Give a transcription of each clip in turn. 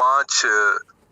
5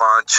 5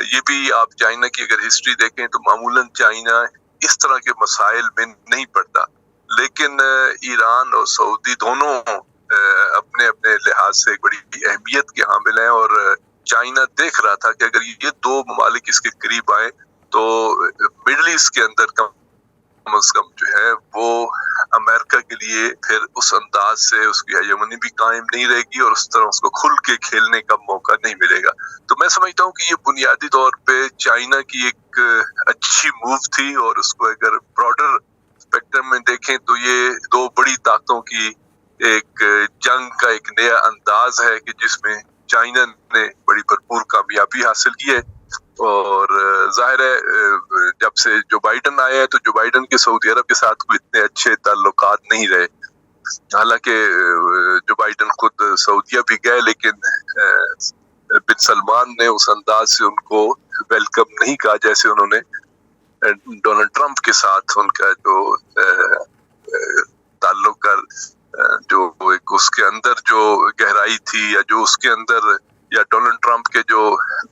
یہ بھی آپ چائنا کی اگر ہسٹری دیکھیں تو معمولاً چائنا اس طرح کے مسائل میں نہیں پڑتا، لیکن ایران اور سعودی دونوں اپنے اپنے لحاظ سے ایک بڑی اہمیت کے حامل ہیں، اور چائنا دیکھ رہا تھا کہ اگر یہ دو ممالک اس کے قریب آئیں تو مڈل ایسٹ کے اندر کم از کم جو ہے وہ امریکہ کے لیے پھر اس انداز سے اس کی ہیجمنی بھی قائم نہیں رہے گی اور اس طرح اس کو کھل کے کھیلنے کا موقع نہیں ملے گا۔ تو میں سمجھتا ہوں کہ یہ بنیادی طور پہ چائنا کی ایک اچھی موو تھی، اور اس کو اگر براڈر اسپیکٹرم میں دیکھیں تو یہ دو بڑی طاقتوں کی ایک جنگ کا ایک نیا انداز ہے کہ جس میں چائنا نے بڑی بھرپور کامیابی حاصل کی ہے، اور ظاہر ہے جب سے جو بائیڈن آیا ہے تو جو بائیڈن کے سعودی عرب کے ساتھ کوئی اتنے اچھے تعلقات نہیں رہے، حالانکہ جو بائیڈن خود سعودیہ بھی گئے لیکن بن سلمان نے اس انداز سے ان کو ویلکم نہیں کہا جیسے انہوں نے ڈونلڈ ٹرمپ کے ساتھ ان کا جو تعلق کر جو ایک اس کے اندر جو گہرائی تھی، یا جو اس کے اندر یا ڈونلڈ ٹرمپ کے جو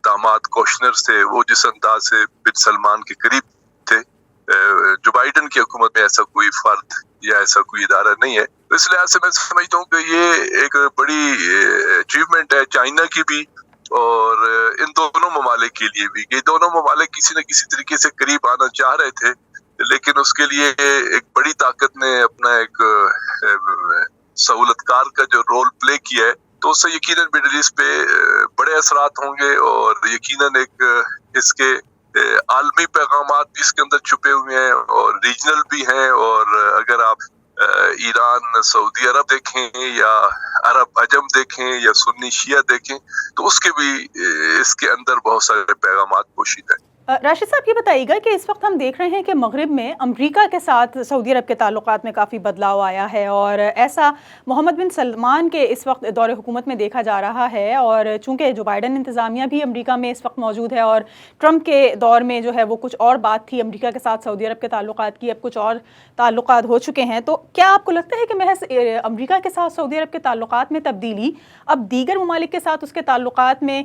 داماد کوشنر تھے وہ جس انداز سے بن سلمان کے قریب تھے، جو بائیڈن کی حکومت میں ایسا کوئی فرد یا ایسا کوئی ادارہ نہیں ہے۔ اس لحاظ سے میں سمجھتا ہوں کہ یہ ایک بڑی اچیومنٹ ہے چائنا کی بھی اور ان دونوں ممالک کے لیے بھی، کہ دونوں ممالک کسی نہ کسی طریقے سے قریب آنا چاہ رہے تھے، لیکن اس کے لیے ایک بڑی طاقت نے اپنا ایک سہولت کار کا جو رول پلے کیا ہے، تو اس سے یقیناً مڈل ایسٹ پہ بڑے اثرات ہوں گے، اور یقیناً ایک اس کے عالمی پیغامات بھی اس کے اندر چھپے ہوئے ہیں اور ریجنل بھی ہیں، اور اگر آپ ایران سعودی عرب دیکھیں یا عرب عجم دیکھیں یا سنی شیعہ دیکھیں تو اس کے بھی اس کے اندر بہت سارے پیغامات پوشیدہ ہیں۔ راشد صاحب یہ بتائیے گا کہ اس وقت ہم دیکھ رہے ہیں کہ مغرب میں امریکہ کے ساتھ سعودی عرب کے تعلقات میں کافی بدلاؤ آیا ہے، اور ایسا محمد بن سلمان کے اس وقت دور حکومت میں دیکھا جا رہا ہے، اور چونکہ جو بائیڈن انتظامیہ بھی امریکہ میں اس وقت موجود ہے اور ٹرمپ کے دور میں جو ہے وہ کچھ اور بات تھی امریکہ کے ساتھ سعودی عرب کے تعلقات کی، اب کچھ اور تعلقات ہو چکے ہیں، تو کیا آپ کو لگتا ہے کہ محض امریکہ کے ساتھ سعودی عرب کے تعلقات میں تبدیلی اب دیگر ممالک کے ساتھ اس کے تعلقات میں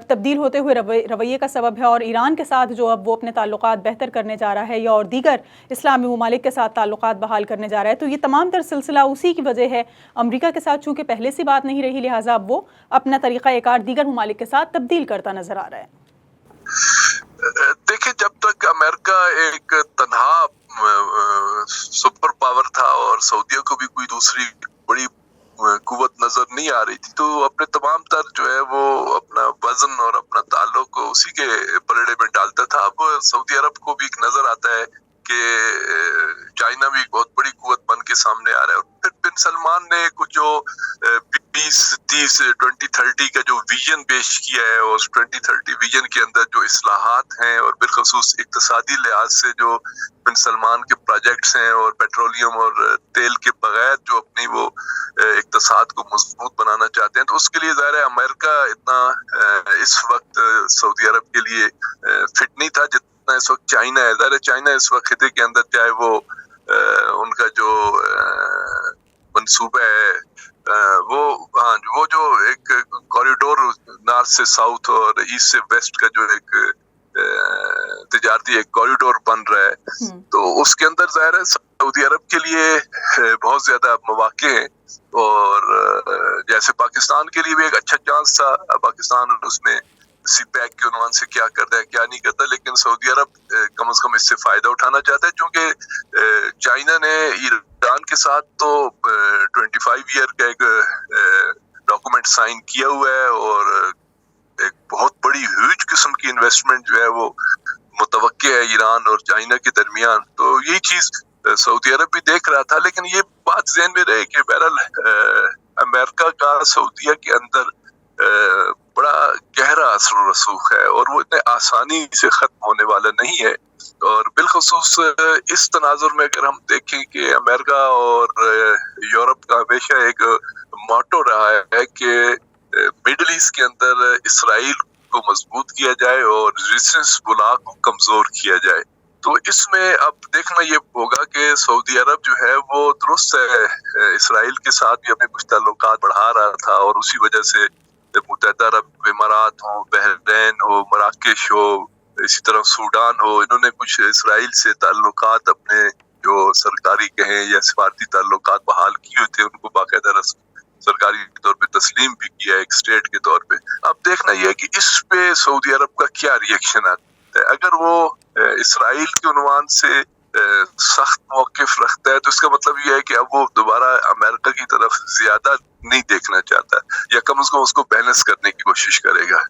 تبدیل ہوتے ہوئے رویے کا سبب ہے، اور ایران کے ساتھ جو اب وہ اپنے تعلقات بہتر کرنے جا رہا ہے یا اور دیگر اسلامی ممالک کے ساتھ تعلقات بحال کرنے جا رہا ہے، تو یہ تمام تر سلسلہ اسی کی وجہ ہے امریکہ کے ساتھ چونکہ پہلے سے بات نہیں رہی، لہٰذا اب وہ اپنا طریقہ کار دیگر ممالک کے ساتھ تبدیل کرتا نظر آ رہا ہے؟ دیکھیں، جب تک امریکہ ایک تنہا سپر پاور تھا اور سعودیہ کو بھی کوئی دوسری بڑی قوت نظر نہیں آ رہی تھی، تو اپنے تمام تر جو ہے وہ اپنا وزن اور اپنا تعلق اسی کے پلڑے میں ڈالتا تھا۔ اب سعودی عرب کو بھی ایک نظر آتا ہے کہ چائنا بھی ایک بہت بڑی قوت بن کے سامنے آ رہا ہے، اور پھر بن سلمان نے کچھ جو 2030 کا جو ویژن پیش کیا ہے، اور 2030 ویژن کے اندر جو اصلاحات ہیں اور بالخصوص اقتصادی لحاظ سے جو بن سلمان کے پروجیکٹس ہیں، اور پیٹرولیم اور تیل کے بغیر جو اپنی وہ اقتصاد کو مضبوط بنانا چاہتے ہیں، تو اس کے لیے ظاہر ہے امریکہ اتنا اس وقت سعودی عرب کے لیے فٹ نہیں تھا جتنا اس وقت چائنا ہے۔ ظاہر ہے چائنا اس وقت خطے کے اندر چاہے وہ ان کا جو منصوبہ ہے وہ جو ایک کوریڈور نارتھ سے ساؤتھ اور ایسٹ سے ویسٹ کا جو ایک تجارتی ایک کوریڈور بن رہا ہے، تو اس کے اندر ظاہر ہے سعودی عرب کے لیے بہت زیادہ مواقع ہیں، اور جیسے پاکستان کے لیے بھی ایک اچھا چانس تھا، پاکستان اس میں سی پیک کے عنوان سے کیا کرتا ہے کیا نہیں کرتا، لیکن سعودی عرب کم از کم اس سے فائدہ اٹھانا چاہتا ہے، چونکہ چائنا نے ایران کے ساتھ تو 25 ایئر کا ایک ڈاکومنٹ سائن کیا ہوا ہے، اور ایک بہت بڑی ہیوج قسم کی انویسٹمنٹ جو ہے وہ متوقع ہے ایران اور چائنا کے درمیان، تو یہی چیز سعودی عرب بھی دیکھ رہا تھا۔ لیکن یہ بات ذہن میں رہے کہ بہرحال امریکہ کا سعودیہ کے اندر بڑا گہرا اثر و رسوخ ہے، اور وہ اتنے آسانی سے ختم ہونے والا نہیں ہے، اور بالخصوص اس تناظر میں اگر ہم دیکھیں کہ امریکہ اور یورپ کا ہمیشہ ایک موٹو رہا ہے کہ مڈل ایسٹ کے اندر اسرائیل کو مضبوط کیا جائے اور ریزسٹنس بلاک کو کمزور کیا جائے، تو اس میں اب دیکھنا یہ ہوگا کہ سعودی عرب جو ہے وہ درست ہے اسرائیل کے ساتھ بھی اپنے کچھ تعلقات بڑھا رہا تھا، اور اسی وجہ سے متحدہ عرب امارات ہو، بحرین ہو، مراکش ترکش ہو, اسی طرح سوڈان ہو, انہوں نے کچھ اسرائیل سے تعلقات اپنے جو سرکاری کہیں یا سفارتی تعلقات بحال کیے ہوئے تھے, ان کو باقاعدہ سرکاری طور پہ تسلیم بھی کیا ہے ایک اسٹیٹ کے طور پہ. اب دیکھنا یہ ہے کہ اس پہ سعودی عرب کا کیا ریئیکشن آتا ہے. اگر وہ اسرائیل کے عنوان سے سخت موقف رکھتا ہے تو اس کا مطلب یہ ہے کہ اب وہ دوبارہ امریکہ کی طرف زیادہ نہیں دیکھنا چاہتا, یا کم از کم اس کو بیلنس کرنے کی کوشش کرے گا.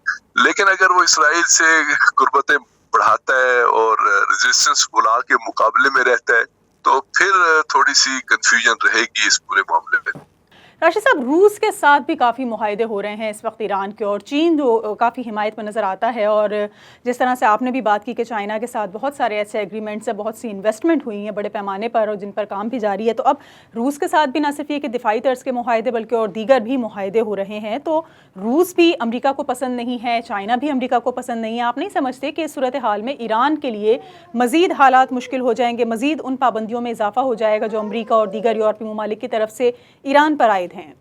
لیکن اگر وہ اسرائیل سے قربتیں بڑھاتا ہے اور ریزسٹنس بلا کے مقابلے میں رہتا ہے تو پھر تھوڑی سی کنفیوژن رہے گی اس پورے معاملے میں. راشد صاحب, روس کے ساتھ بھی کافی معاہدے ہو رہے ہیں اس وقت ایران کے, اور چین جو کافی حمایت میں نظر آتا ہے, اور جس طرح سے آپ نے بھی بات کی کہ چائنا کے ساتھ بہت سارے ایسے ایگریمنٹس ہیں, بہت سی انویسٹمنٹ ہوئی ہیں بڑے پیمانے پر اور جن پر کام بھی جاری ہے. تو اب روس کے ساتھ بھی نہ صرف یہ کہ دفاعی طرز کے معاہدے بلکہ اور دیگر بھی معاہدے ہو رہے ہیں, تو روس بھی امریکہ کو پسند نہیں ہے, چائنا بھی امریکہ کو پسند نہیں ہے. آپ نہیں سمجھتے کہ اس صورتحال میں ایران کے لیے مزید حالات مشکل ہو جائیں گے, مزید ان پابندیوں میں اضافہ ہو جائے گا جو امریکہ اور دیگر یورپی ممالک کی طرف سے ایران پر عائد ہیں؟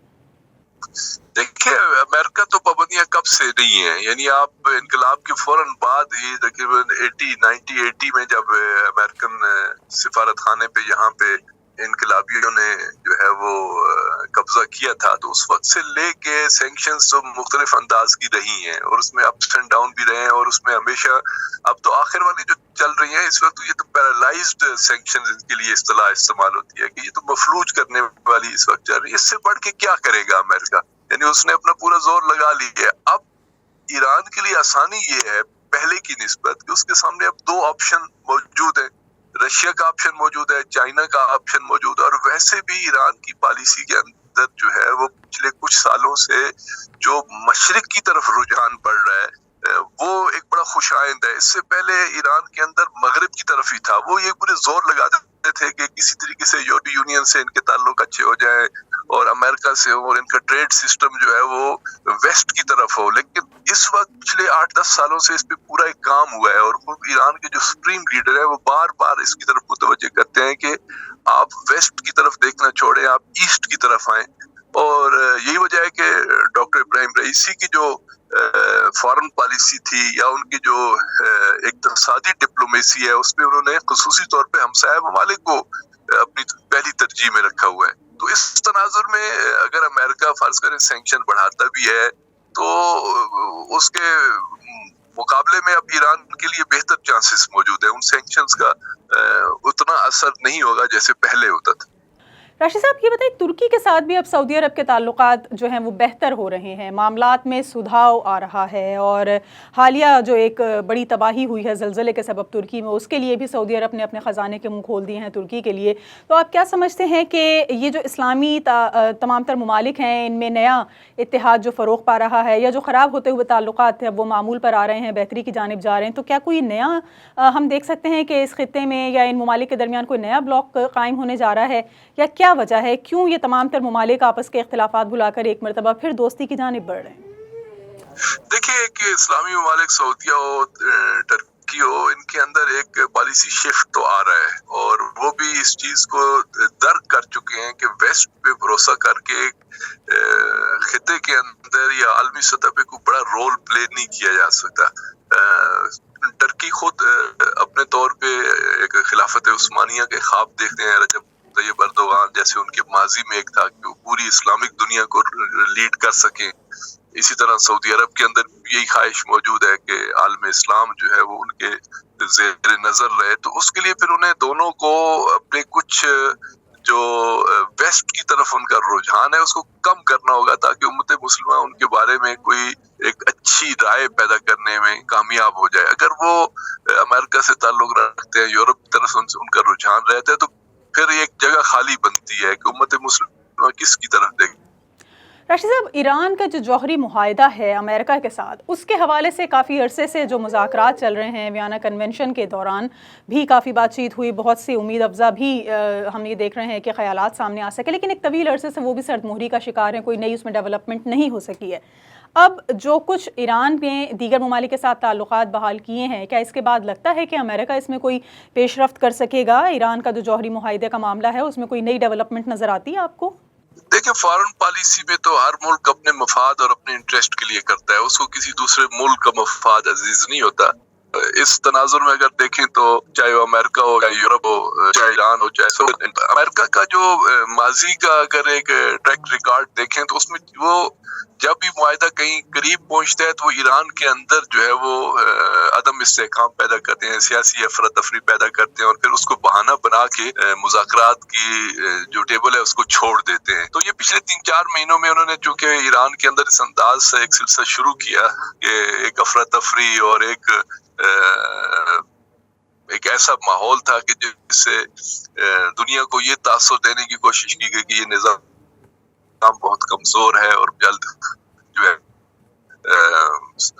دیکھیں, امریکہ تو پابندیاں کب سے نہیں ہیں. یعنی آپ انقلاب کے فوراً بعد ہی تقریباً 1980 میں جب امریکن سفارت خانے پہ یہاں پہ انقلابیوں نے جو ہے وہ قبضہ کیا تھا, تو اس وقت سے لے کے سینکشنز تو مختلف انداز کی رہی ہیں اور اس میں اپس اینڈ ڈاؤن بھی رہے ہیں, اور اس میں ہمیشہ اب تو آخر والی جو چل رہی ہیں اس وقت, یہ تو پیرالائزڈ سینکشنز ان کے لیے اصطلاح استعمال ہوتی ہے کہ یہ تو مفلوج کرنے والی اس وقت چل رہی ہے. اس سے بڑھ کے کیا کرے گا امریکہ؟ یعنی اس نے اپنا پورا زور لگا لی ہے. اب ایران کے لیے آسانی یہ ہے پہلے کی نسبت کہ اس کے سامنے اب دو آپشن موجود ہیں, رشیا کا آپشن موجود ہے, چائنا کا آپشن موجود ہے. اور ویسے بھی ایران کی پالیسی کے اندر جو ہے وہ پچھلے کچھ سالوں سے جو مشرق کی طرف رجحان بڑھ رہا ہے وہ ایک بڑا خوش آئند ہے. اس سے پہلے ایران کے اندر مغرب کی طرف ہی تھا, وہ یہ پورے زور لگا دیتے تھے کہ کسی طریقے سے یورپی یونین سے ان کے تعلق اچھے ہو جائیں اور امریکہ سے ہو, اور ان کا ٹریڈ سسٹم جو ہے وہ ویسٹ کی طرف ہو. لیکن اس وقت پچھلے 8-10 سالوں سے اس پہ پورا ایک کام ہوا ہے, اور خود ایران کے جو سپریم لیڈر ہے وہ بار بار اس کی طرف متوجہ کرتے ہیں کہ آپ ویسٹ کی طرف دیکھنا چھوڑیں, آپ ایسٹ کی طرف آئیں. اور یہی وجہ ہے کہ ڈاکٹر ابراہیم رئیسی کی جو فارن پالیسی تھی یا ان کی جو اقتصادی ڈپلومیسی ہے, اس میں انہوں نے خصوصی طور پہ ہمسایہ ممالک کو اپنی پہلی ترجیح میں رکھا ہوا ہے. تو اس تناظر میں اگر امریکہ فرض کریں سینکشن بڑھاتا بھی ہے تو اس کے مقابلے میں اب ایران کے لیے بہتر چانسز موجود ہیں. ان سینکشنز کا اتنا اثر نہیں ہوگا جیسے پہلے ہوتا تھا. راشد صاحب, یہ بتائیں, ترکی کے ساتھ بھی اب سعودی عرب کے تعلقات جو ہیں وہ بہتر ہو رہے ہیں, معاملات میں سدھاؤ آ رہا ہے, اور حالیہ جو ایک بڑی تباہی ہوئی ہے زلزلے کے سبب ترکی میں, اس کے لیے بھی سعودی عرب نے اپنے خزانے کے منہ کھول دیے ہیں ترکی کے لیے. تو آپ کیا سمجھتے ہیں کہ یہ جو اسلامی تمام تر ممالک ہیں, ان میں نیا اتحاد جو فروغ پا رہا ہے, یا جو خراب ہوتے ہوئے تعلقات تھے اب وہ معمول پر آ رہے ہیں, بہتری کی جانب جا رہے ہیں, تو کیا کوئی نیا ہم دیکھ سکتے ہیں کہ اس خطے میں یا ان ممالک کے درمیان کوئی نیا بلاک قائم ہونے جا رہا ہے, یا کیا وجہ ہے, کیوں یہ تمام تر ممالک آپس کے اختلافات بھلا کر ایک مرتبہ پھر دوستی کی جانب بڑھ رہے ہیں؟ دیکھیے کہ اسلامی ممالک سعودیہ ہو, ٹرکی ہو, ان کے اندر ایک پالیسی شفٹ تو آ رہا ہے, اور وہ بھی اس چیز کو درک کر چکے ہیں کہ ویسٹ پہ بھروسہ کر کے خطے کے اندر یا عالمی سطح پہ کوئی بڑا رول پلے نہیں کیا جا سکتا. ٹرکی خود اپنے طور پہ ایک خلافت عثمانیہ کے خواب دیکھتے ہیں, رجب طیب اردوغان جیسے ان کے ماضی میں ایک تھا کہ وہ پوری اسلامک دنیا کو لیڈ کر سکیں. اسی طرح سعودی عرب کے اندر یہی خواہش موجود ہے کہ عالم اسلام جو ہے وہ ان کے زیر نظر رہے. تو اس کے لیے پھر انہیں دونوں کو اپنے کچھ جو ویسٹ کی طرف ان کا رجحان ہے اس کو کم کرنا ہوگا تاکہ امت مسلمہ ان کے بارے میں کوئی ایک اچھی رائے پیدا کرنے میں کامیاب ہو جائے. اگر وہ امریکہ سے تعلق رکھتے ہیں, یورپ کی طرف ان کا رجحان رہتا ہے, تو پھر ایک جگہ خالی بنتی ہے کہ امت مسلمہ کس کی طرف دیکھے. راشد صاحب, ایران کا جو جوہری معاہدہ ہے امریکہ کے ساتھ, اس کے حوالے سے کافی عرصے سے جو مذاکرات چل رہے ہیں, ویانا کنونشن کے دوران بھی کافی بات چیت ہوئی, بہت سی امید افزا بھی ہم یہ دیکھ رہے ہیں کہ خیالات سامنے آ سکے, لیکن ایک طویل عرصے سے وہ بھی سرد مہری کا شکار ہیں, کوئی نئی اس میں ڈیولپمنٹ نہیں ہو سکی ہے. اب جو کچھ ایران نے دیگر ممالک کے ساتھ تعلقات بحال کیے ہیں, کیا اس کے بعد لگتا ہے کہ امریکہ اس میں کوئی پیش رفت کر سکے گا؟ ایران کا جو جوہری معاہدے کا معاملہ ہے اس میں کوئی نئی ڈیولپمنٹ نظر آتی ہے آپ کو؟ دیکھیں فارن پالیسی میں تو ہر ملک اپنے مفاد اور اپنے انٹرسٹ کے لیے کرتا ہے، اس کو کسی دوسرے ملک کا مفاد عزیز نہیں ہوتا۔ اس تناظر میں اگر دیکھیں تو چاہے وہ امریکہ ہو چاہے یورپ ہو چاہے ایران ہو چاہے امریکہ کا جو ماضی کا اگر ایک ٹریک ریکارڈ دیکھیں تو اس میں وہ جب بھی معاہدہ کہیں قریب پہنچتا ہے تو وہ ایران کے اندر جو ہے وہ عدم استحکام پیدا کرتے ہیں، سیاسی افراتفری پیدا کرتے ہیں اور پھر اس کو بہانہ بنا کے مذاکرات کی جو ٹیبل ہے اس کو چھوڑ دیتے ہیں۔ تو یہ پچھلے 3-4 مہینوں میں انہوں نے چونکہ ایران کے اندر اس انداز سے ایک سلسلہ شروع کیا کہ ایک افراتفری اور ایک ایسا ماحول تھا کہ جس سے دنیا کو یہ تاثر دینے کی کوشش کی گئی کہ یہ نظام بہت کمزور ہے اور جلد جو ہے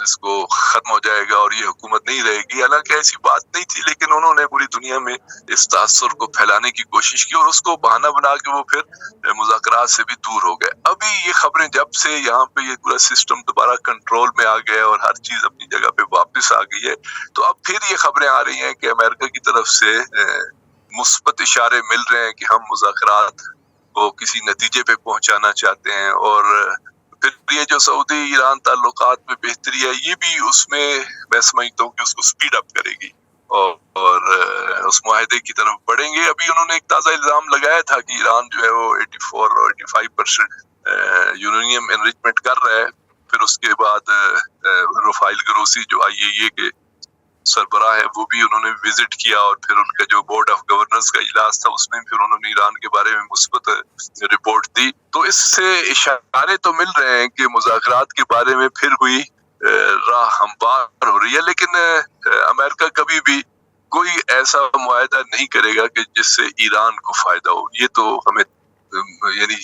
اس کو ختم ہو جائے گا اور یہ حکومت نہیں رہے گی۔ حالانکہ ایسی بات نہیں تھی، لیکن انہوں نے پوری دنیا میں اس تاثر کو پھیلانے کی کوشش کی اور اس کو بہانہ بنا کے وہ پھر مذاکرات سے بھی دور ہو گئے۔ ابھی یہ خبریں جب سے یہاں پہ یہ پورا سسٹم دوبارہ کنٹرول میں آ گیا اور ہر چیز اپنی جگہ پہ واپس آ گئی ہے، تو اب پھر یہ خبریں آ رہی ہیں کہ امریکہ کی طرف سے مثبت اشارے مل رہے ہیں کہ ہم مذاکرات کو کسی نتیجے پہ پہنچانا چاہتے ہیں، اور پھر یہ جو سعودی ایران تعلقات میں بہتری ہے یہ بھی اس میں میں سمجھتا ہوں کہ اس کو سپیڈ اپ کرے گی اور اس معاہدے کی طرف بڑھیں گے۔ ابھی انہوں نے ایک تازہ الزام لگایا تھا کہ ایران جو ہے وہ 84 اور 85% یورینیم انریچمنٹ کر رہا ہے، پھر اس کے بعد رفائل گروسی جو IAEA کے سربراہ ہے وہ بھی انہوں نے وزٹ کیا اور پھر ان کا جو بورڈ آف گورنرز کا اجلاس تھا اس میں پھر انہوں نے ایران کے بارے میں مثبت رپورٹ دی۔ تو اس سے اشارے تو مل رہے ہیں کہ مذاکرات کے بارے میں پھر کوئی راہ ہموار ہو رہی ہے، لیکن امریکہ کبھی بھی کوئی ایسا معاہدہ نہیں کرے گا کہ جس سے ایران کو فائدہ ہو، یہ تو ہمیں یعنی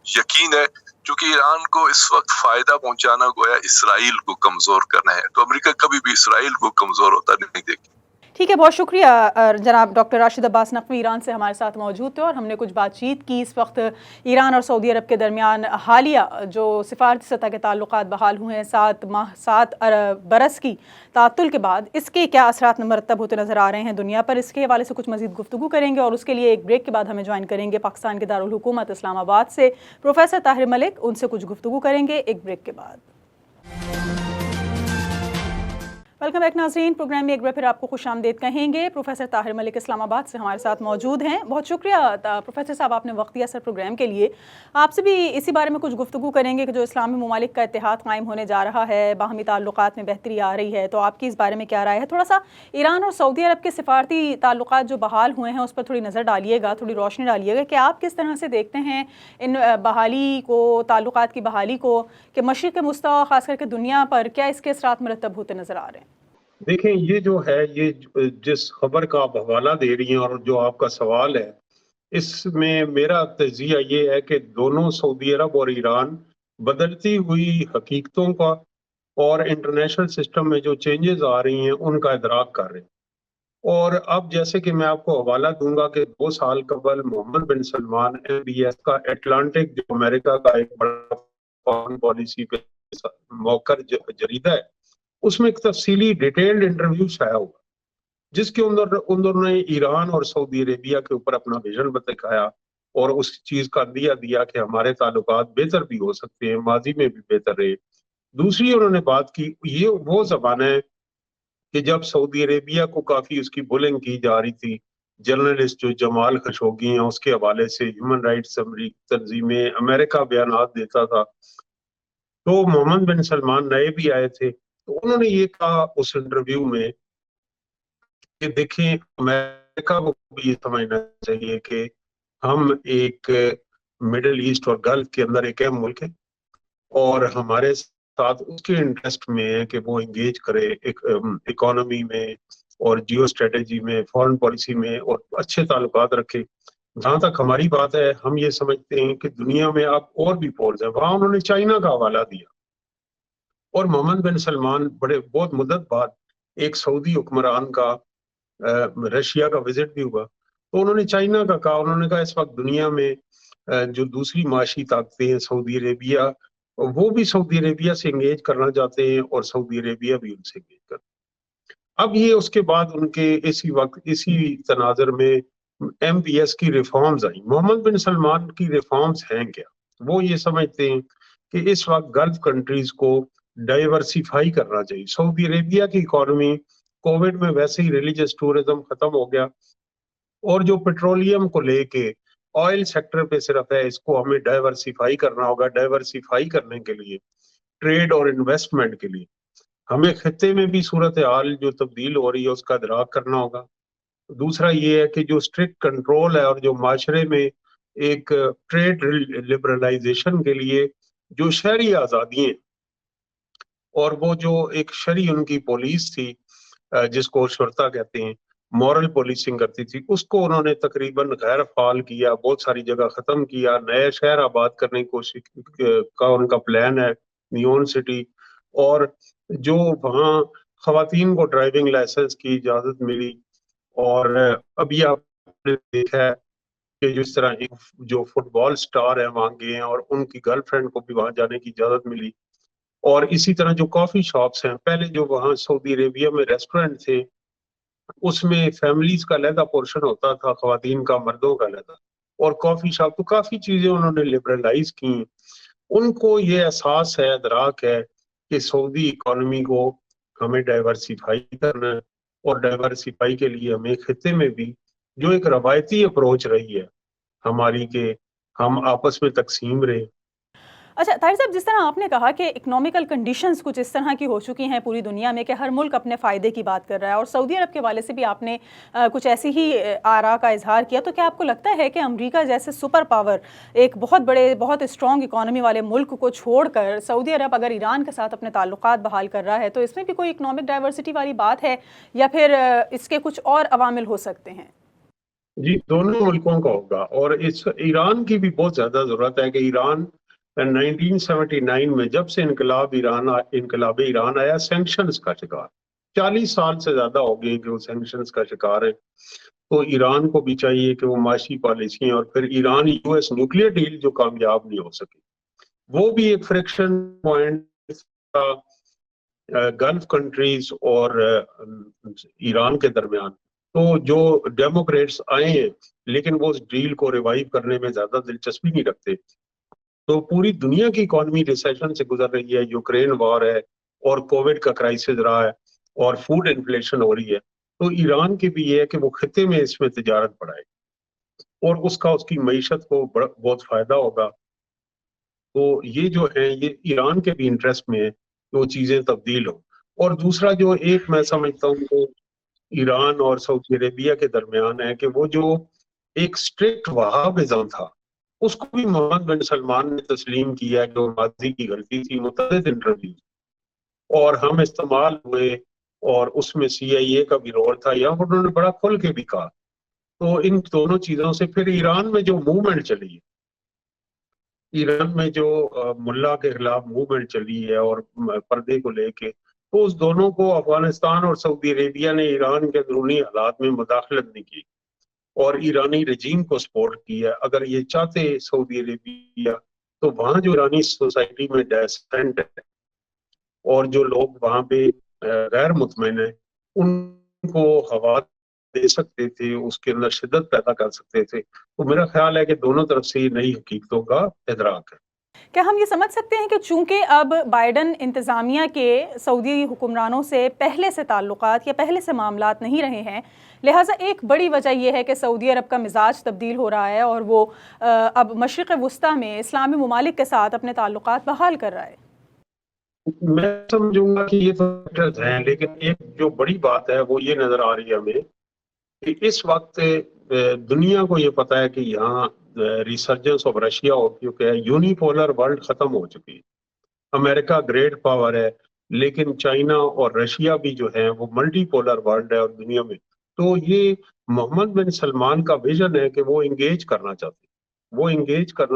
یقین ہے، چونکہ ایران کو اس وقت فائدہ پہنچانا گویا اسرائیل کو کمزور کرنا ہے، تو امریکہ کبھی بھی اسرائیل کو کمزور ہوتا نہیں دیکھے۔ ٹھیک ہے، بہت شکریہ جناب ڈاکٹر راشد عباس نقوی ایران سے ہمارے ساتھ موجود تھے اور ہم نے کچھ بات چیت کی۔ اس وقت ایران اور سعودی عرب کے درمیان حالیہ جو سفارتی سطح کے تعلقات بحال ہوئے ہیں 7 برس کی تعطل کے بعد، اس کے کیا اثرات مرتب ہوتے نظر آ رہے ہیں دنیا پر، اس کے حوالے سے کچھ مزید گفتگو کریں گے اور اس کے لیے ایک بریک کے بعد ہمیں جوائن کریں گے پاکستان کے دارالحکومت اسلام آباد سے پروفیسر طاہر ملک، ان سے کچھ گفتگو کریں گے ایک بریک کے بعد۔ ویلکم بیک ناظرین، پروگرام میں ایک بار پھر آپ کو خوش آمدید کہیں گے۔ پروفیسر طاہر ملک اسلام آباد سے ہمارے ساتھ موجود ہیں۔ بہت شکریہ پروفیسر صاحب، آپ نے وقت دیا سر پروگرام کے لیے۔ آپ سے بھی اسی بارے میں کچھ گفتگو کریں گے کہ جو اسلامی ممالک کا اتحاد قائم ہونے جا رہا ہے، باہمی تعلقات میں بہتری آ رہی ہے، تو آپ کی اس بارے میں کیا رائے ہے؟ تھوڑا سا ایران اور سعودی عرب کے سفارتی تعلقات جو بحال ہوئے ہیں اس پر تھوڑی نظر ڈالیے گا، تھوڑی روشنی ڈالیے گا کہ آپ کس طرح سے دیکھتے ہیں ان بحالی کو، تعلقات کی بحالی کو، کہ مشرق وسطیٰ خاص کر کے دنیا پر کیا اس کے اثرات مرتب ہوتے نظر آ رہے ہیں؟ دیکھیں، یہ جو ہے، یہ جس خبر کا آپ حوالہ دے رہی ہیں اور جو آپ کا سوال ہے، اس میں میرا تجزیہ یہ ہے کہ دونوں سعودی عرب اور ایران بدلتی ہوئی حقیقتوں کا اور انٹرنیشنل سسٹم میں جو چینجز آ رہی ہیں ان کا ادراک کر رہے ہیں۔ اور اب جیسے کہ میں آپ کو حوالہ دوں گا کہ 2 سال قبل محمد بن سلمان MBS کا اٹلانٹک جو امریکہ کا ایک بڑا فارن پالیسی پہ موقر جریدہ ہے، اس میں ایک تفصیلی ڈیٹیلڈ انٹرویو شائع ہوا جس کے اندر نے ایران اور سعودی عربیہ کے اوپر اپنا ویژن دکھایا اور اس چیز کا دیا کہ ہمارے تعلقات بہتر بھی ہو سکتے ہیں، ماضی میں بھی بہتر رہے۔ دوسری انہوں نے بات کی، یہ وہ زبان ہے کہ جب سعودی عربیہ کو کافی اس کی بولنگ کی جا رہی تھی، جرنلسٹ جو جمال خشوگی ہیں اس کے حوالے سے ہیومن رائٹس تنظیمیں، امریکہ بیانات دیتا تھا، تو محمد بن سلمان نئے بھی آئے تھے، تو انہوں نے یہ کہا اس انٹرویو میں کہ دیکھیں، امریکہ کو بھی یہ سمجھنا چاہیے کہ ہم ایک مڈل ایسٹ اور گلف کے اندر ایک اہم ملک ہے اور ہمارے ساتھ اس کے انٹرسٹ میں ہے کہ وہ انگیج کرے اکانومی میں اور جیو اسٹریٹجی میں، فارن پالیسی میں، اور اچھے تعلقات رکھے۔ جہاں تک ہماری بات ہے، ہم یہ سمجھتے ہیں کہ دنیا میں اب اور بھی پولز ہیں۔ وہاں انہوں نے چائنا کا حوالہ دیا اور محمد بن سلمان بہت مدت بعد ایک سعودی حکمران کا رشیا کا وزٹ بھی ہوا، تو انہوں نے چائنا کا کہا۔ انہوں نے کہا اس وقت دنیا میں جو دوسری معاشی طاقتیں ہیں، سعودی عربیہ، وہ بھی سعودی عربیہ سے انگیج کرنا چاہتے ہیں اور سعودی عربیہ بھی ان سے انگیج کرنا۔ اب یہ اس کے بعد ان کے اسی تناظر میں MBS کی ریفارمز آئیں. محمد بن سلمان کی ریفارمز ہیں کیا؟ وہ یہ سمجھتے ہیں کہ اس وقت گلف کنٹریز کو ڈائیورسیفائی کرنا چاہیے. سعودی عربیہ کی اکانومی کووڈ میں ویسے ہی ریلیجس ٹورزم ختم ہو گیا، اور جو پیٹرولیم کو لے کے آئل سیکٹر پہ صرف ہے، اس کو ہمیں ڈائیورسیفائی کرنا ہوگا. ڈائیورسیفائی کرنے کے لیے، ٹریڈ اور انویسٹمنٹ کے لیے ہمیں خطے میں بھی صورتحال جو تبدیل ہو رہی ہے اس کا ادراک کرنا ہوگا. دوسرا یہ ہے کہ جو اسٹرکٹ کنٹرول ہے اور جو معاشرے میں ایک ٹریڈ لبرلائزیشن کے لیے جو شہری آزادیاں اور وہ جو ایک شرعی ان کی پولیس تھی جس کو شرطہ کہتے ہیں، مورل پولیسنگ کرتی تھی، اس کو انہوں نے تقریباً غیر فعال کیا، بہت ساری جگہ ختم کیا. نئے شہر آباد کرنے کی کوشش کا ان کا پلان ہے، نیون سٹی. اور جو وہاں خواتین کو ڈرائیونگ لائسنس کی اجازت ملی، اور ابھی آپ نے دیکھا ہے کہ جس طرح ایک جو فٹ بال سٹار ہیں وہاں گئے ہیں اور ان کی گرل فرینڈ کو بھی وہاں جانے کی اجازت ملی. اور اسی طرح جو کافی شاپس ہیں، پہلے جو وہاں سعودی عربیہ میں ریسٹورنٹ تھے اس میں فیملیز کا علیحدہ پورشن ہوتا تھا، خواتین کا، مردوں کا علیحدہ. اور کافی شاپ، تو کافی چیزیں انہوں نے لبرلائز کی. ان کو یہ احساس ہے، ادراک ہے کہ سعودی اکانومی کو ہمیں ڈائیورسیفائی کرنا ہے، اور ڈائیورسیفائی کے لیے ہمیں خطے میں بھی جو ایک روایتی اپروچ رہی ہے ہماری کہ ہم آپس میں تقسیم رہے. اچھا طاہر صاحب، جس طرح آپ نے کہا کہ اکنامیکل کنڈیشنز کچھ اس طرح کی ہو چکی ہیں پوری دنیا میں کہ ہر ملک اپنے فائدے کی بات کر رہا ہے، اور سعودی عرب کے حوالے سے بھی آپ نے کچھ ایسی ہی آراء کا اظہار کیا، تو کیا آپ کو لگتا ہے کہ امریکہ جیسے سپر پاور، ایک بہت بڑے، بہت اسٹرانگ اکانومی والے ملک کو چھوڑ کر سعودی عرب اگر ایران کے ساتھ اپنے تعلقات بحال کر رہا ہے تو اس میں بھی کوئی اکنامک ڈائیورسٹی والی بات ہے، یا پھر اس کے کچھ اور عوامل ہو سکتے ہیں؟ جی، دونوں ملکوں کا ہوگا. اور اس ایران کی بھی بہت زیادہ ضرورت ہے کہ ایران 1979 میں جب سے انقلاب ایران آیا، سینکشنز کا شکار 40 سال سے زیادہ ہو گئے کہ وہ سینکشنز کا شکار ہے. تو ایران کو بھی چاہیے کہ وہ معاشی پالیسیاں، اور پھر ایران US نیوکلیر ڈیل جو کامیاب نہیں ہو سکی، وہ بھی ایک فریکشن پوائنٹ تھا گلف کنٹریز اور ایران کے درمیان. تو جو ڈیموکریٹس آئے ہیں لیکن وہ اس ڈیل کو ریوائیو کرنے میں زیادہ دلچسپی نہیں رکھتے. تو پوری دنیا کی اکانومی ریسیشن سے گزر رہی ہے، یوکرین وار ہے اور کووڈ کا کرائسس رہا ہے اور فوڈ انفلیشن ہو رہی ہے. تو ایران کی بھی یہ ہے کہ وہ خطے میں اس میں تجارت بڑھائے، اور اس کی معیشت کو بہت فائدہ ہوگا. تو یہ جو ہے، یہ ایران کے بھی انٹرسٹ میں ہے کہ وہ چیزیں تبدیل ہوں. اور دوسرا جو ایک میں سمجھتا ہوں کہ ایران اور سعودی عربیہ کے درمیان ہے کہ وہ جو ایک اسٹرکٹ وہابزم تھا، اس کو بھی محمد بن سلمان نے تسلیم کیا کہ وہ ماضی کی غلطی تھی. متعدد انٹرویو اور ہم استعمال ہوئے، اور اس میں CIA کا بھی رول تھا، یا انہوں نے بڑا کھل کے بھی کہا. تو ان دونوں چیزوں سے پھر ایران میں جو موومنٹ چلی ہے، ایران میں جو ملا کے خلاف موومنٹ چلی ہے اور پردے کو لے کے، تو اس دونوں کو افغانستان اور سعودی عربیہ نے ایران کے اندرونی حالات میں مداخلت نہیں کی اور ایرانی رجیم کو سپورٹ کیا. اگر یہ چاہتے سعودی عربیہ تو وہاں جو ایرانی سوسائٹی میں ڈیسنٹ ہے اور جو لوگ وہاں پہ غیر مطمئن ہیں، ان کو ہوا دے سکتے تھے، اس کے اندر شدت پیدا کر سکتے تھے. تو میرا خیال ہے کہ دونوں طرف سے یہ نئی حقیقتوں کا ادراک ہے. کیا ہم یہ سمجھ سکتے ہیں کہ چونکہ اب بائیڈن انتظامیہ کے سعودی حکمرانوں سے پہلے سے تعلقات یا پہلے سے معاملات نہیں رہے ہیں، لہٰذا ایک بڑی وجہ یہ ہے کہ سعودی عرب کا مزاج تبدیل ہو رہا ہے اور وہ اب مشرق وسطیٰ میں اسلامی ممالک کے ساتھ اپنے تعلقات بحال کر رہا ہے؟ میں سمجھوں گا کہ یہ فیکٹرز ہیں، لیکن ایک جو بڑی بات ہے وہ یہ نظر آ رہی ہے ہمیں کہ اس وقت دنیا کو یہ پتا ہے کہ یہاں ریسرجنس آف رشیا ہو چکا ہے، یونیپولر ورلڈ ختم ہو چکی ہے. امریکہ گریٹ پاور ہے، لیکن چائنا اور رشیا بھی جو ہیں وہ ملٹی پولر ورلڈ ہے اور دنیا میں. تو یہ محمد بن سلمان کا ویژن ہے کہ وہ انگیج کرنا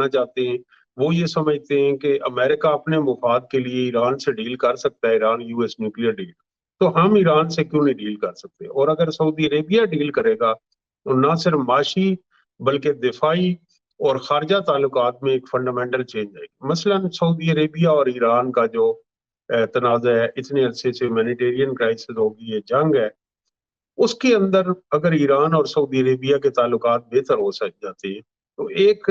چاہتے ہیں. وہ یہ سمجھتے ہیں کہ امریکہ اپنے مفاد کے لیے ایران سے ڈیل کر سکتا ہے، ایران US نیوکلیر ڈیل، تو ہم ایران سے کیوں نہیں ڈیل کر سکتے. اور اگر سعودی عربیہ ڈیل کرے گا تو نہ صرف معاشی بلکہ دفاعی اور خارجہ تعلقات میں ایک فنڈامنٹل چینج آئے گی. مثلا سعودی عربیہ اور ایران کا جو تنازع ہے، اتنے عرصے سے ہیومینیٹیرین کرائسس ہوگی، یہ جنگ ہے، اس کے اندر اگر ایران اور سعودی عربیہ کے تعلقات بہتر ہو جاتے ہیں تو ایک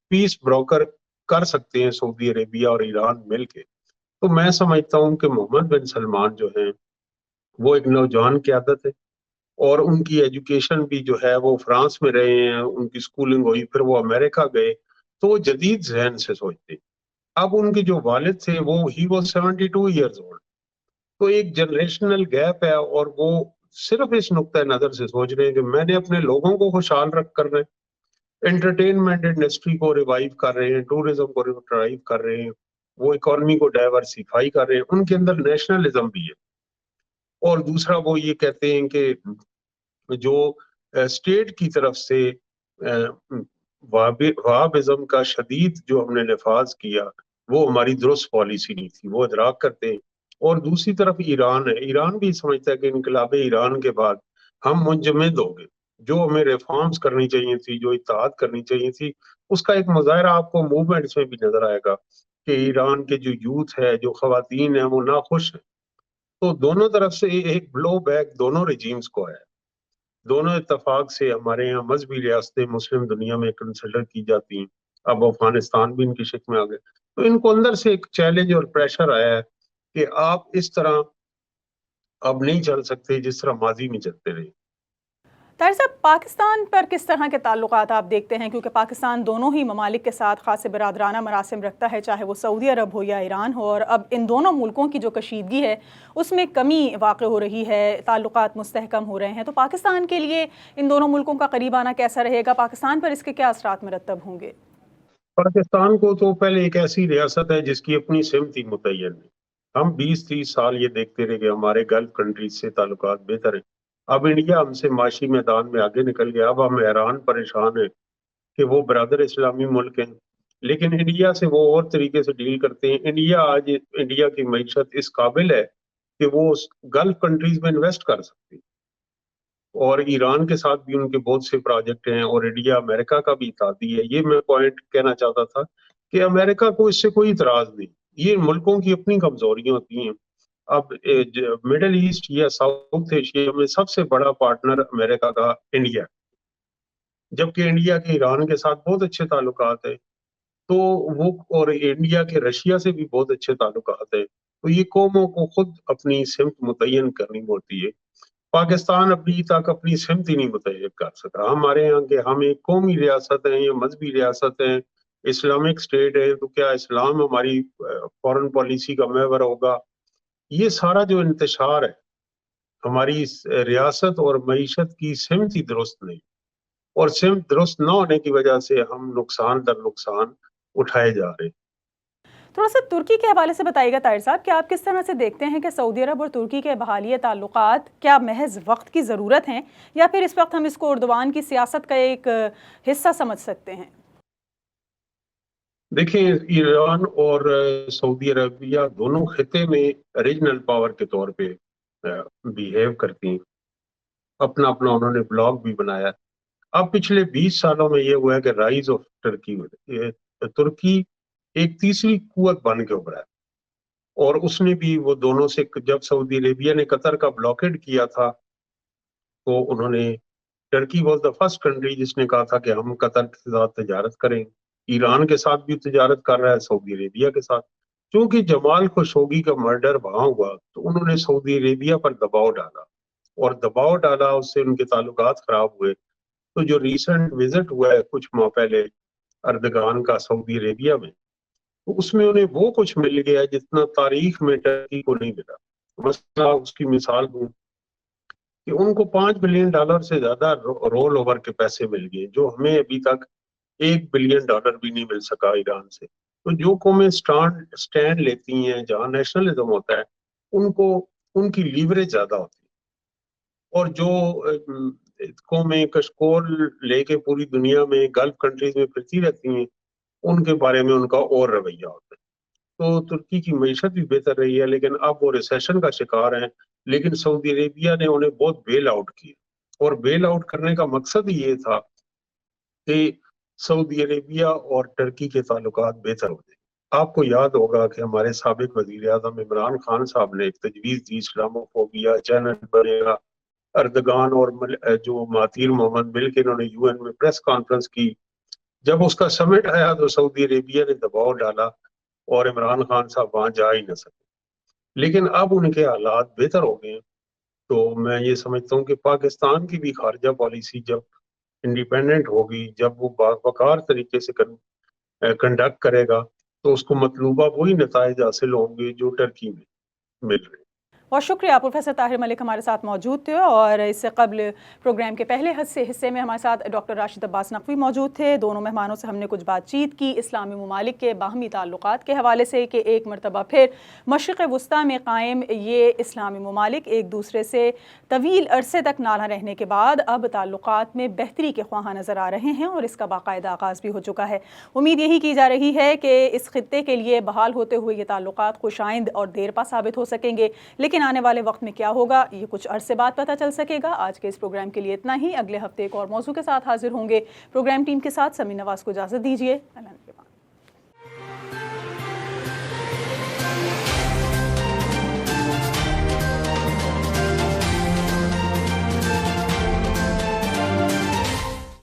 پیس بروکر کر سکتے ہیں سعودی عربیہ اور ایران مل کے. تو میں سمجھتا ہوں کہ محمد بن سلمان جو ہیں وہ ایک نوجوان قیادت ہے، اور ان کی ایجوکیشن بھی جو ہے وہ فرانس میں رہے ہیں، ان کی سکولنگ ہوئی، پھر وہ امریکہ گئے، تو وہ جدید ذہن سے سوچتے. اب ان کے جو والد تھے وہ ہی واز 72 ایئرز اولڈ، تو ایک جنریشنل گیپ ہے، اور وہ صرف اس نقطۂ نظر سے سوچ رہے ہیں کہ میں نے اپنے لوگوں کو خوشحال رکھ کر رہے ہیں، انٹرٹینمنٹ انڈسٹری کو ریوائیو کر رہے ہیں، ٹورزم کو ریوائیو کر رہے ہیں، وہ اکانومی کو ڈائیورسیفائی کر رہے ہیں، ان کے اندر نیشنلزم بھی ہے. اور دوسرا وہ یہ کہتے ہیں کہ جو اسٹیٹ کی طرف سے وہابزم کا شدید جو ہم نے نفاذ کیا وہ ہماری درست پالیسی نہیں تھی، وہ ادراک کرتے ہیں. اور دوسری طرف ایران ہے، ایران بھی سمجھتا ہے کہ انقلاب ایران کے بعد ہم منجمد ہو گئے، جو ہمیں ریفارمز کرنی چاہیے تھی، جو اتحاد کرنی چاہیے تھی، اس کا ایک مظاہرہ آپ کو موومنٹس میں بھی نظر آئے گا کہ ایران کے جو یوتھ ہے، جو خواتین ہیں، وہ ناخوش ہیں. تو دونوں طرف سے ایک بلو بیک دونوں رجیمز کو ہے. دونوں اتفاق سے ہمارے یہاں مذہبی ریاستیں مسلم دنیا میں کنسیڈر کی جاتی ہیں، اب افغانستان بھی ان کی شک میں آ گئے. تو ان کو اندر سے ایک چیلنج اور پریشر آیا ہے کہ آپ اس طرح اب نہیں چل سکتے جس طرح ماضی میں چلتے رہے. طاہر صاحب، پاکستان پر کس طرح کے تعلقات آپ دیکھتے ہیں؟ کیونکہ پاکستان دونوں ہی ممالک کے ساتھ خاص برادرانہ مراسم رکھتا ہے، چاہے وہ سعودی عرب ہو یا ایران ہو، اور اب ان دونوں ملکوں کی جو کشیدگی ہے اس میں کمی واقع ہو رہی ہے، تعلقات مستحکم ہو رہے ہیں. تو پاکستان کے لیے ان دونوں ملکوں کا قریب آنا کیسا رہے گا؟ پاکستان پر اس کے کیا اثرات مرتب ہوں گے؟ پاکستان کو تو پہلے ایک ایسی ریاست ہے جس کی اپنی سمتی متعین ہے. ہم 20-30 سال یہ دیکھتے رہے کہ ہمارے گلف کنٹریز سے تعلقات بہتر ہیں. اب انڈیا ہم سے معاشی میدان میں آگے نکل گیا. اب ہم حیران پریشان ہیں کہ وہ برادر اسلامی ملک ہیں، لیکن انڈیا سے وہ اور طریقے سے ڈیل کرتے ہیں. انڈیا کی معیشت اس قابل ہے کہ وہ گلف کنٹریز میں انویسٹ کر سکتی، اور ایران کے ساتھ بھی ان کے بہت سے پروجیکٹ ہیں، اور انڈیا امریکہ کا بھی اتحادی ہے. یہ میں پوائنٹ کہنا چاہتا تھا کہ امریکہ کو اس سے کوئی اعتراض نہیں. یہ ملکوں کی اپنی کمزوریاں ہوتی ہیں. اب مڈل ایسٹ یا ساؤتھ ایشیا میں سب سے بڑا پارٹنر امریکہ کا انڈیا، جبکہ انڈیا کے ایران کے ساتھ بہت اچھے تعلقات ہیں، تو وہ اور انڈیا کے رشیا سے بھی بہت اچھے تعلقات ہیں. تو یہ قوموں کو خود اپنی سمت متعین کرنی ہوتی ہے. پاکستان ابھی تک اپنی سمت ہی نہیں متعین کر سکا. ہمارے یہاں کہ ہم ایک قومی ریاست ہیں یا مذہبی ریاست ہیں، اسلامک اسٹیٹ ہے، تو کیا اسلام ہماری فورن پالیسی کا محور ہوگا؟ یہ سارا جو انتشار ہے ہماری ریاست اور معیشت کی سمت ہی درست نہیں، اور سمت درست نہ ہونے کی وجہ سے ہم نقصان در نقصان اٹھائے جا رہے ہیں. تھوڑا سا ترکی کے حوالے سے بتائیے گا طاہر صاحب کہ آپ کس طرح سے دیکھتے ہیں کہ سعودی عرب اور ترکی کے بحالی تعلقات کیا محض وقت کی ضرورت ہیں، یا پھر اس وقت ہم اس کو اردوان کی سیاست کا ایک حصہ سمجھ سکتے ہیں؟ دیکھیں، ایران اور سعودی عربیہ دونوں خطے میں ریجنل پاور کے طور پہ بیہیو کرتی ہیں. اپنا انہوں نے بلاک بھی بنایا. اب پچھلے 20 سالوں میں یہ ہوا ہے کہ رائز آف ترکی ایک تیسری قوت بن کے ابھرا ہے. اور اس نے بھی وہ دونوں سے، جب سعودی عربیہ نے قطر کا بلاکیڈ کیا تھا تو انہوں نے، Turkey was the first country جس نے کہا تھا کہ ہم قطر کے ساتھ تجارت کریں. ایران کے ساتھ بھی تجارت کر رہا ہے، سعودی عربیہ کے ساتھ. چونکہ جمال خشوگی کا مرڈر وہاں ہوا تو انہوں نے سعودی عربیہ پر دباؤ ڈالا، اور دباؤ ڈالا، اس سے ان کے تعلقات خراب ہوئے. تو جو ریسنٹ وزٹ ہوا ہے کچھ ماہ پہلے اردگان کا سعودی عربیہ میں، تو اس میں انہیں وہ کچھ مل گیا جتنا تاریخ میں ٹرکی کو نہیں ملا. مثلا اس کی مثال دوں کہ ان کو $5 بلین سے زیادہ رول اوور کے پیسے مل گئے، جو ہمیں ابھی تک $1 بلین بھی نہیں مل سکا ایران سے. تو جو قومیں سٹینڈ لیتی ہیں، جہاں نیشنلزم ہوتا ہے، ان کی لیوریج زیادہ ہوتی ہے. اور جو قومیں کشکول لے کے پوری دنیا میں گلف کنٹریز میں پھرتی رہتی ہیں، ان کے بارے میں ان کا اور رویہ ہوتا ہے. تو ترکی کی معیشت بھی بہتر رہی ہے، لیکن اب وہ ریسیشن کا شکار ہیں. لیکن سعودی عربیہ نے انہیں بہت بیل آؤٹ کیا، اور بیل آؤٹ کرنے کا مقصد ہی یہ تھا کہ سعودی عربیہ اور ٹرکی کے تعلقات بہتر ہو جائیں. آپ کو یاد ہوگا کہ ہمارے سابق وزیر اعظم عمران خان صاحب نے ایک تجویز دی، اسلاموفوبیا چینل بنے گا اردگان اور جو مہاتیر محمد مل کے انہوں نے UN میں پریس کانفرنس کی. جب اس کا سمٹ آیا تو سعودی عربیہ نے دباؤ ڈالا اور عمران خان صاحب وہاں جا ہی نہ سکے. لیکن اب ان کے حالات بہتر ہو گئے ہیں. تو میں یہ سمجھتا ہوں کہ پاکستان کی بھی خارجہ پالیسی جب انڈیپینڈنٹ ہوگی، جب وہ باوقار طریقے سے کنڈکٹ کرے گا تو اس کو مطلوبہ وہی نتائج حاصل ہوں گے جو ٹرکی میں مل رہے ہیں. بہت شکریہ پروفیسر طاہر ملک ہمارے ساتھ موجود تھے، اور اس سے قبل پروگرام کے پہلے حصے میں ہمارے ساتھ ڈاکٹر راشد عباس نقوی موجود تھے. دونوں مہمانوں سے ہم نے کچھ بات چیت کی اسلامی ممالک کے باہمی تعلقات کے حوالے سے کہ ایک مرتبہ پھر مشرق وسطیٰ میں قائم یہ اسلامی ممالک ایک دوسرے سے طویل عرصے تک نالاں رہنے کے بعد اب تعلقات میں بہتری کے خواہاں نظر آ رہے ہیں، اور اس کا باقاعدہ آغاز بھی ہو چکا ہے. امید یہی کی جا رہی ہے کہ اس خطے کے لیے بحال ہوتے ہوئے یہ تعلقات خوش آئند اور دیرپا ثابت ہو سکیں گے، لیکن آنے والے وقت میں کیا ہوگا یہ کچھ عرصے بعد پتہ چل سکے گا. آج کے اس پروگرام کے لیے اتنا ہی. اگلے ہفتے ایک اور موضوع کے ساتھ حاضر ہوں گے. پروگرام ٹیم کے ساتھ سمین نواز کو اجازت دیجیے. اللہ